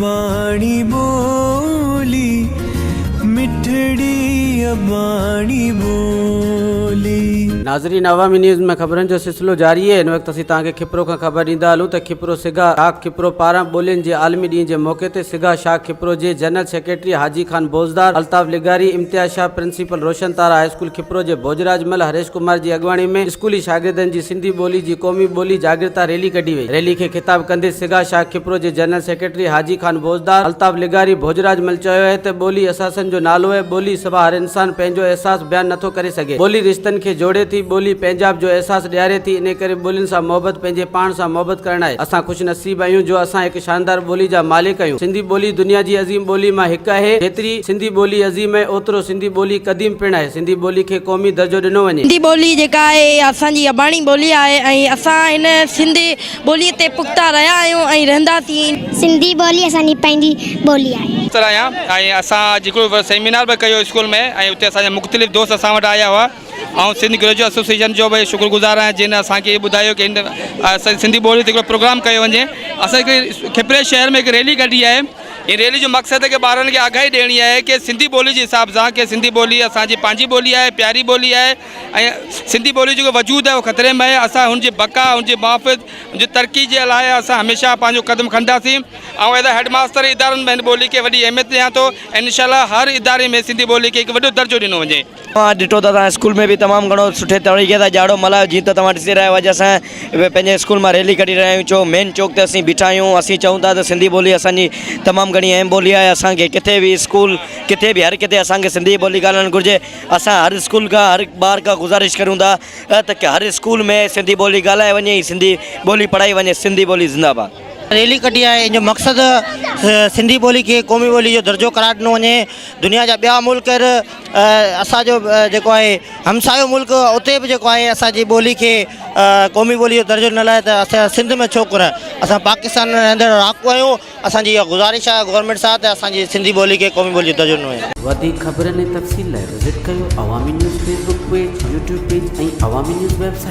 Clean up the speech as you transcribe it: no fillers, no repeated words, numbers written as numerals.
अबाणी बोली मिठड़ी अबाणी बोली। नाज़रीन, अवामी न्यूज़ में खबरन जो सिलसिलो जारी है। इन वक्त असीं तव्हांखे खिपरो खां ख़बर ॾींदा हलूं त खिपरो सिगा शाख खिपरो पारां ॿोलियुनि जे आलमी ॾींहं जे मौक़े ते सिगा शाख खिपरो जे जनरल सेक्रेटरी हाजी खान बोज़दार, अल्ताफ़ लिगारी, इम्तियाज़ शाह, प्रिंसिपल रोशन तारा हाई स्कूल खिपरो जे भोजराज मल हरेश कुमार जी अॻवाणी में स्कूली शागिर्दनि जी सिंधी ॿोली जी क़ौमी ॿोली जागृता रैली कढी वई। रैली खे ख़िताब कंदे सिगा शाख खिपरो जे जनरल सेक्रेटरी हाजी खान बोज़दार, अल्ताफ़ लिगारी, भोजराज मल चयो है त ॿोली असासनि जो नालो है। ॿोली सभा हर इंसान पंहिंजो एहसास बयान नथो करे सघे। ॿोली रिश्तनि खे जोड़े थी, ॿोली पंहिंजाप जो एहसास ॾियारे थी। इन करे ॿोलियुनि सां मोहबत, पंहिंजे पाण सां मोहबत करणु आहे। असां ख़ुशि नसीब आहियूं जो असां हिकु शानदार ॿोली जा मालिक आहियूं। सिंधी ॿोली दुनिया जी अज़ीम ॿोली मां हिकु आहे। जेतिरी सिंधी ॿोली अज़ीम आहे, ओतिरो सिंधी ॿोली क़दीम पिणु आहे। सिंधी ॿोली खे क़ौमी दर्जो ॾिनो वञे। सिंधी ॿोली जेका आहे असांजी अबाणी ॿोली आहे ऐं असां इन सिंधी ॿोलीअ ते पुख़्ता रहिया आहियूं ऐं रहंदासीं। सिंधी ॿोली असांजी पंहिंजी ॿोली आहे। ऐं असां जेको सेमिनार बि कयो स्कूल में ऐं उते असांजा मुख़्तलिफ़ दोस्त असां वटि आया हुआ। ऐं सिंध ग्रेजुएट एसोसिएशन जो बि शुक्रगुज़ार आहियां जिन असांखे ॿुधायो की सिंधी ॿोली ते हिकिड़ो प्रोग्राम कयो वञे। असां हिकिड़ी खिपरे शहर में हिकु रैली कढी आहे। इन रैली जो मक़सदु आहे की ॿारनि खे आगाही ॾियणी आहे की सिंधी ॿोली जे हिसाब सां की सिंधी ॿोली असांजी पंहिंजी ॿोली आहे, प्यारी ॿोली आहे ऐं सिंधी ॿोली जेको वजूद आहे उहो ख़तरे में आहे। असां हुनजी बका, हुनजी मुआफ़ित, हुनजी तरक़ी जे लाइ असां हमेशह पंहिंजो क़दम खणंदासीं। ऐं एज़ हेडमास्टर इदारनि में हिन ॿोली खे वॾी अहमियत ॾियां थो ऐं इंशाअल्लाह हर इदारे में सिंधी ॿोली खे हिकु वॾो दर्जो ॾिनो वञे। तव्हां ॾिठो त तव्हां स्कूल में बि तमामु घणो सुठे तरीक़े सां ॼाणो मल्हायो। जीअं त तव्हां ॾिसी रहिया आहियो, अॼु असां पंहिंजे स्कूल मां रैली कढी रहिया आहियूं। चो मेन चौक ते असीं बीठा आहियूं। असीं चऊं था त सिंधी ॿोली असांजी तमामु घणी अहम ॿोली आहे। असांखे किथे बि स्कूल, किथे बि हर किथे असांखे सिंधी ॿोली ॻाल्हाइणु घुरिजे। असां हर स्कूल खां, हर ॿार खां गुज़ारिश करूं था त हर स्कूल में सिंधी ॿोली ॻाल्हाए वञे, सिंधी ॿोली पढ़ाई वञे। सिंधी ॿोली ज़िंदाबाद। रैली कढी आहे। इन जो मक़सदु सिंधी ॿोली खे क़ौमी ॿोली जो दर्जो करार ॾिनो वञे। दुनिया जा ॿिया मुल्क असांजो जेको आहे हमसायो मुल्क, उते बि जेको आहे असांजी ॿोली खे क़ौमी ॿोली जो दर्जो ॾियण लाइ त असां सिंध में छो कोन, असां पाकिस्तान में रहंदड़ रहाकू आहियूं। असांजी इहा गुज़ारिश आहे गवर्नमेंट सां त असांजी सिंधी ॿोली खे क़ौमी ॿोली जो दर्जो ॾिनो वञे। वधीक ख़बरनि ऐं तफ़सील लाइ विज़िट कयो अवामी news Facebook page, YouTube page ऐं अवामी न्यूज़ वेबसाइट।